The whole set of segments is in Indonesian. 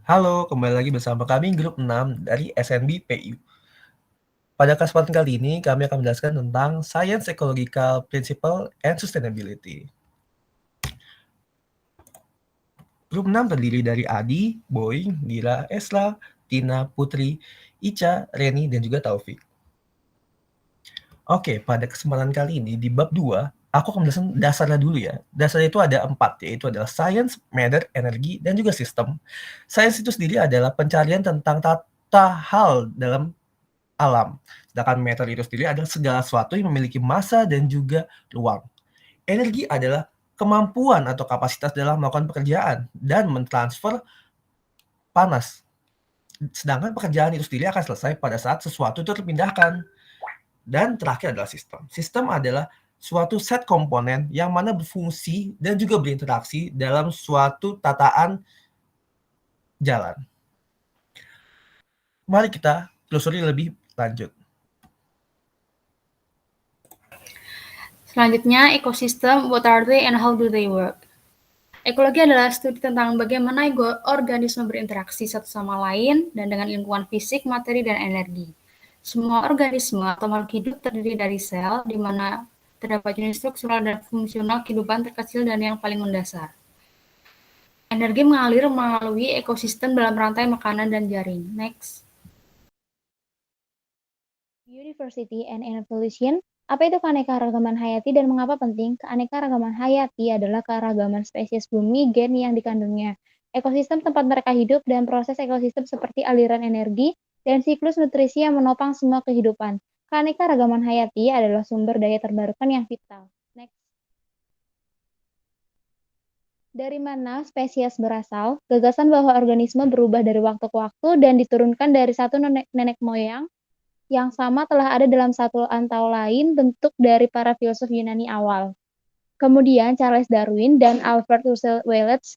Halo, kembali lagi bersama kami grup 6 dari SNB PU. Pada kesempatan kali ini kami akan menjelaskan tentang Science Ecological Principle and Sustainability. Grup 6 terdiri dari Adi, Boy, Dira, Esla, Tina, Putri, Ica, Reni, dan juga Taufik. Oke, pada kesempatan kali ini di bab 2, aku akan menjelaskan dasarnya dulu ya. Dasarnya itu ada 4, yaitu adalah Science, Matter, Energi, dan juga Sistem. Science itu sendiri adalah pencarian tentang tata hal dalam alam. Sedangkan matter itu sendiri adalah segala sesuatu yang memiliki massa dan juga ruang. Energi adalah kemampuan atau kapasitas dalam melakukan pekerjaan dan mentransfer panas. Sedangkan pekerjaan itu sendiri akan selesai pada saat sesuatu itu terpindahkan. Dan terakhir adalah sistem. Sistem adalah suatu set komponen yang mana berfungsi dan juga berinteraksi dalam suatu tataan jalan. Mari kita telusuri lebih lanjut. Selanjutnya, ekosistem, what are they and how do they work? Ekologi adalah studi tentang bagaimana organisme berinteraksi satu sama lain dan dengan lingkungan fisik, materi, dan energi. Semua organisme atau makhluk hidup terdiri dari sel, di mana terdapat jenis struktural dan fungsional kehidupan terkecil dan yang paling mendasar. Energi mengalir melalui ekosistem dalam rantai makanan dan jaring. Next. Biodiversity and evolution. Apa itu keanekaragaman hayati dan mengapa penting? Keanekaragaman hayati adalah keragaman spesies bumi, gen yang dikandungnya, ekosistem tempat mereka hidup, dan proses ekosistem seperti aliran energi dan siklus nutrisi yang menopang semua kehidupan. Keanekaragaman hayati adalah sumber daya terbarukan yang vital. Next. Dari mana spesies berasal? Gagasan bahwa organisme berubah dari waktu ke waktu dan diturunkan dari satu nenek moyang yang sama telah ada dalam satu antau lain bentuk dari para filsuf Yunani awal. Kemudian Charles Darwin dan Alfred Russel Wallace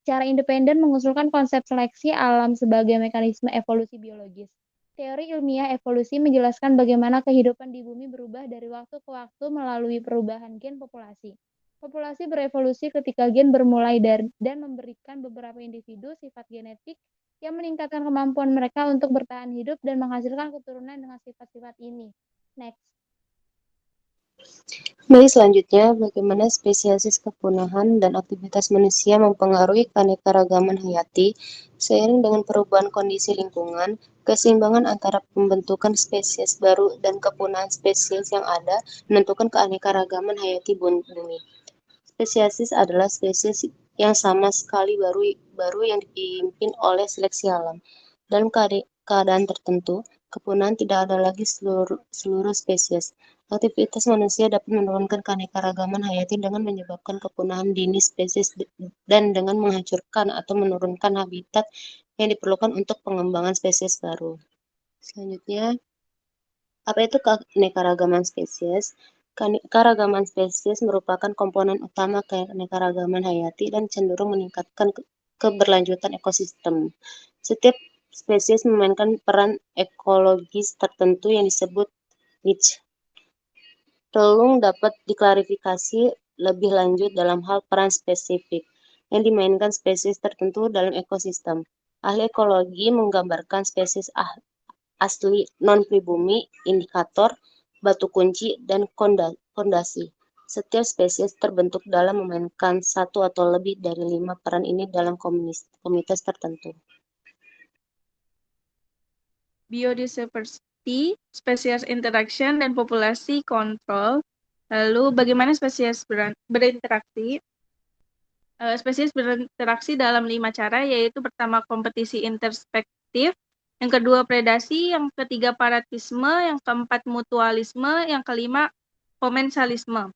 secara independen mengusulkan konsep seleksi alam sebagai mekanisme evolusi biologis. Teori ilmiah evolusi menjelaskan bagaimana kehidupan di bumi berubah dari waktu ke waktu melalui perubahan gen populasi. Populasi berevolusi ketika gen bermulai dan memberikan beberapa individu sifat genetik yang meningkatkan kemampuan mereka untuk bertahan hidup dan menghasilkan keturunan dengan sifat-sifat ini. Next. Baik, selanjutnya, bagaimana spesies kepunahan dan aktivitas manusia mempengaruhi keanekaragaman hayati seiring dengan perubahan kondisi lingkungan, keseimbangan antara pembentukan spesies baru dan kepunahan spesies yang ada menentukan keanekaragaman hayati bumi. Spesies adalah spesies yang sama sekali baru yang dipimpin oleh seleksi alam. Dalam keadaan tertentu, kepunahan tidak ada lagi seluruh spesies. Aktivitas manusia dapat menurunkan keanekaragaman hayati dengan menyebabkan kepunahan dini spesies dan dengan menghancurkan atau menurunkan habitat yang diperlukan untuk pengembangan spesies baru. Selanjutnya, apa itu keanekaragaman spesies? Keanekaragaman spesies merupakan komponen utama keanekaragaman hayati dan cenderung meningkatkan keberlanjutan ekosistem. Setiap spesies memainkan peran ekologis tertentu yang disebut niche. Tolong dapat diklarifikasi lebih lanjut dalam hal peran spesifik yang dimainkan spesies tertentu dalam ekosistem. Ahli ekologi menggambarkan spesies asli non-pribumi, indikator, batu kunci, dan fondasi. Setiap spesies terbentuk dalam memainkan satu atau lebih dari 5 peran ini dalam komunitas tertentu. Biodiversity, spesies interaction, dan populasi kontrol. Lalu bagaimana spesies berinteraksi? Spesies berinteraksi dalam 5 cara, yaitu pertama kompetisi interspektif, yang kedua predasi, yang ketiga paratisme, yang keempat mutualisme, yang kelima komensalisme.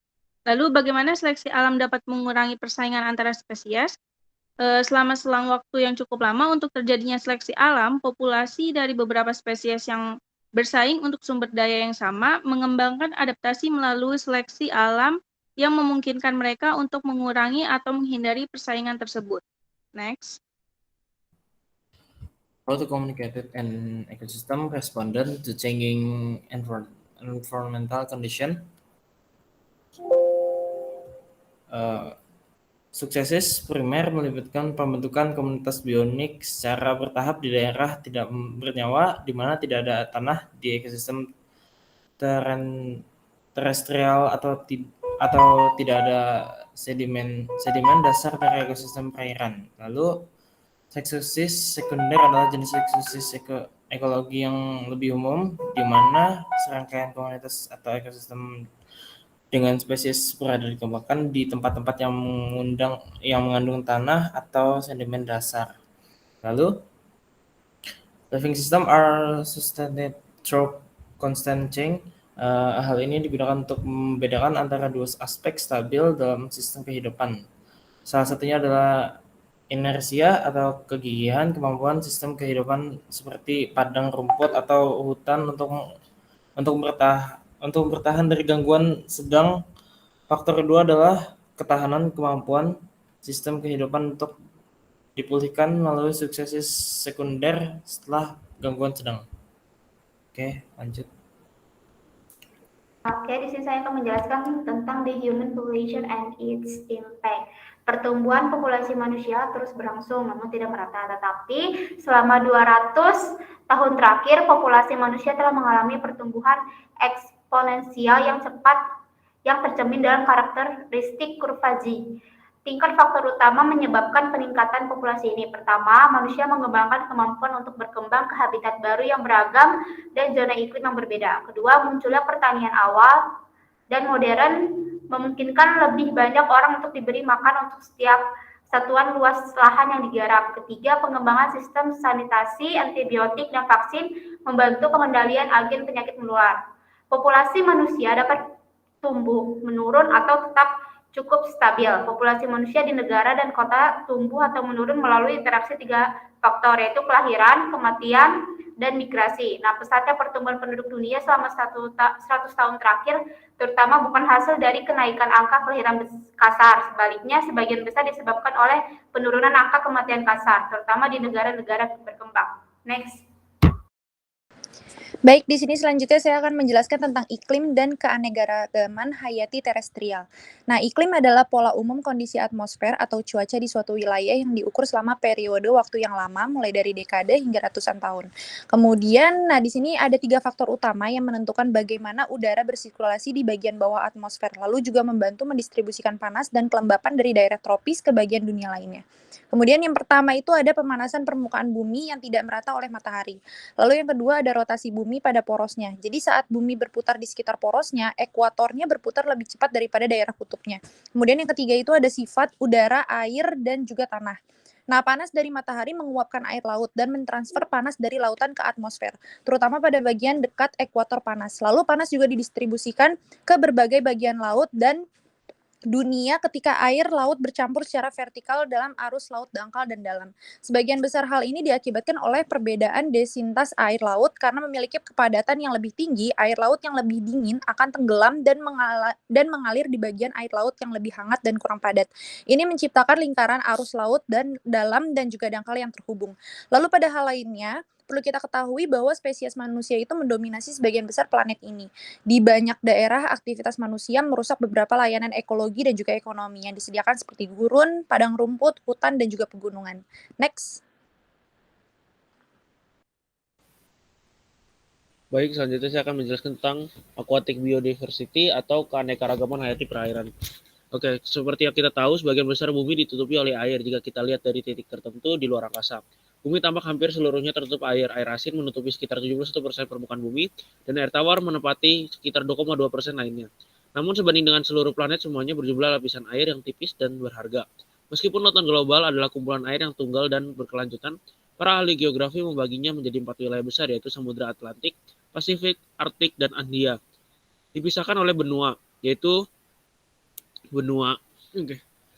Lalu bagaimana seleksi alam dapat mengurangi persaingan antara spesies? Selama selang waktu yang cukup lama untuk terjadinya seleksi alam, populasi dari beberapa spesies yang bersaing untuk sumber daya yang sama mengembangkan adaptasi melalui seleksi alam yang memungkinkan mereka untuk mengurangi atau menghindari persaingan tersebut. Next. How to communicate an ecosystem responded to changing environmental condition. Suksesis primer melibatkan pembentukan komunitas bionik secara bertahap di daerah tidak bernyawa di mana tidak ada tanah di ekosistem terestrial atau tidak ada sedimen dasar dari ekosistem perairan. Lalu eksosis sekunder adalah jenis eksosis ekologi yang lebih umum, di mana serangkaian komunitas atau ekosistem dengan spesies berada dikembangkan di tempat-tempat yang mengandung tanah atau sedimen dasar. Lalu, living system are sustained through constant change. Hal ini digunakan untuk membedakan antara dua aspek stabil dalam sistem kehidupan. Salah satunya adalah inersia atau kegigihan, kemampuan sistem kehidupan seperti padang rumput atau hutan untuk bertahan dari gangguan. Sedang faktor kedua adalah ketahanan, kemampuan sistem kehidupan untuk dipulihkan melalui suksesis sekunder setelah gangguan sedang. Oke, lanjut. Oke, di sini saya akan menjelaskan tentang the human population and its impact. Pertumbuhan populasi manusia terus berlangsung namun tidak merata, tetapi selama 200 tahun terakhir populasi manusia telah mengalami pertumbuhan eksponensial yang cepat yang tercermin dalam karakteristik kurva Z. Tingkat faktor utama menyebabkan peningkatan populasi ini. Pertama, manusia mengembangkan kemampuan untuk berkembang ke habitat baru yang beragam dan zona iklim yang berbeda. Kedua, munculnya pertanian awal dan modern memungkinkan lebih banyak orang untuk diberi makan untuk setiap satuan luas lahan yang digarap. Ketiga, pengembangan sistem sanitasi, antibiotik, dan vaksin membantu pengendalian agen penyakit menular. Populasi manusia dapat tumbuh, menurun, atau tetap cukup stabil. Populasi manusia di negara dan kota tumbuh atau menurun melalui interaksi 3 faktor, yaitu kelahiran, kematian, dan migrasi. Nah, pesatnya pertumbuhan penduduk dunia selama 100 tahun terakhir terutama bukan hasil dari kenaikan angka kelahiran kasar. Sebaliknya, sebagian besar disebabkan oleh penurunan angka kematian kasar, terutama di negara-negara berkembang. Next. Baik, di sini selanjutnya saya akan menjelaskan tentang iklim dan keanekaragaman hayati terestrial. Nah, iklim adalah pola umum kondisi atmosfer atau cuaca di suatu wilayah yang diukur selama periode waktu yang lama, mulai dari dekade hingga ratusan tahun. Kemudian, di sini ada 3 faktor utama yang menentukan bagaimana udara bersirkulasi di bagian bawah atmosfer, lalu juga membantu mendistribusikan panas dan kelembapan dari daerah tropis ke bagian dunia lainnya. Kemudian yang pertama itu ada pemanasan permukaan bumi yang tidak merata oleh matahari. Lalu yang kedua ada rotasi bumi pada porosnya. Jadi saat bumi berputar di sekitar porosnya, ekuatornya berputar lebih cepat daripada daerah kutubnya. Kemudian yang ketiga itu ada sifat udara, air, dan juga tanah. Nah, panas dari matahari menguapkan air laut dan mentransfer panas dari lautan ke atmosfer, terutama pada bagian dekat ekuator panas. Lalu panas juga didistribusikan ke berbagai bagian laut dan dunia ketika air laut bercampur secara vertikal dalam arus laut dangkal dan dalam. Sebagian besar hal ini diakibatkan oleh perbedaan densitas air laut karena memiliki kepadatan yang lebih tinggi, air laut yang lebih dingin akan tenggelam dan mengalir di bagian air laut yang lebih hangat dan kurang padat. Ini menciptakan lingkaran arus laut dan dalam dan juga dangkal yang terhubung. Lalu pada hal lainnya, perlu kita ketahui bahwa spesies manusia itu mendominasi sebagian besar planet ini. Di banyak daerah, aktivitas manusia merusak beberapa layanan ekologi dan juga ekonomi yang disediakan seperti gurun, padang rumput, hutan, dan juga pegunungan. Next. Baik, selanjutnya saya akan menjelaskan tentang aquatic biodiversity atau keanekaragaman hayati perairan. Oke, seperti yang kita tahu, sebagian besar bumi ditutupi oleh air jika kita lihat dari titik tertentu di luar angkasa. Bumi tampak hampir seluruhnya tertutup air. Air asin menutupi sekitar 71% permukaan bumi, dan air tawar menempati sekitar 2,2% lainnya. Namun sebanding dengan seluruh planet, semuanya berjumlah lapisan air yang tipis dan berharga. Meskipun lautan global adalah kumpulan air yang tunggal dan berkelanjutan, para ahli geografi membaginya menjadi 4 wilayah besar, yaitu Samudra Atlantik, Pasifik, Arktik, dan Andia. Dipisahkan oleh benua, yaitu benua.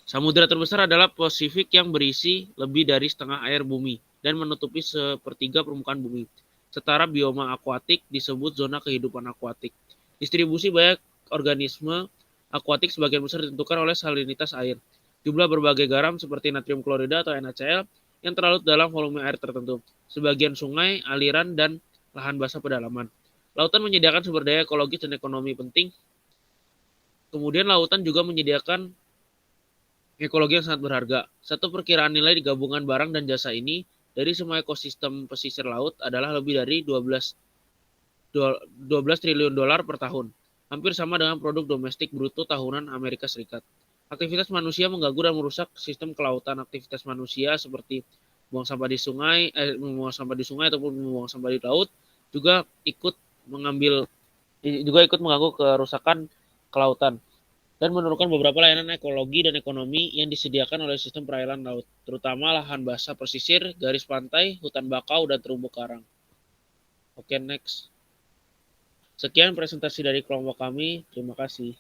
Samudra terbesar adalah Pasifik yang berisi lebih dari setengah air bumi dan menutupi sepertiga permukaan bumi. Setara bioma akuatik disebut zona kehidupan akuatik. Distribusi banyak organisme akuatik sebagian besar ditentukan oleh salinitas air. Jumlah berbagai garam seperti natrium klorida atau NaCl yang terlarut dalam volume air tertentu. Sebagian sungai, aliran, dan lahan basah pedalaman. Lautan menyediakan sumber daya ekologis dan ekonomi penting. Kemudian lautan juga menyediakan ekologi yang sangat berharga. Satu perkiraan nilai gabungan barang dan jasa ini dari semua ekosistem pesisir laut adalah lebih dari 12 triliun dolar per tahun. Hampir sama dengan produk domestik bruto tahunan Amerika Serikat. Aktivitas manusia mengganggu dan merusak sistem kelautan. Aktivitas manusia seperti membuang sampah di sungai ataupun membuang sampah di laut juga ikut mengganggu kerusakan kelautan dan menurunkan beberapa layanan ekologi dan ekonomi yang disediakan oleh sistem perairan laut, terutama lahan basah pesisir, garis pantai, hutan bakau, dan terumbu karang. Oke, next. Sekian presentasi dari kelompok kami. Terima kasih.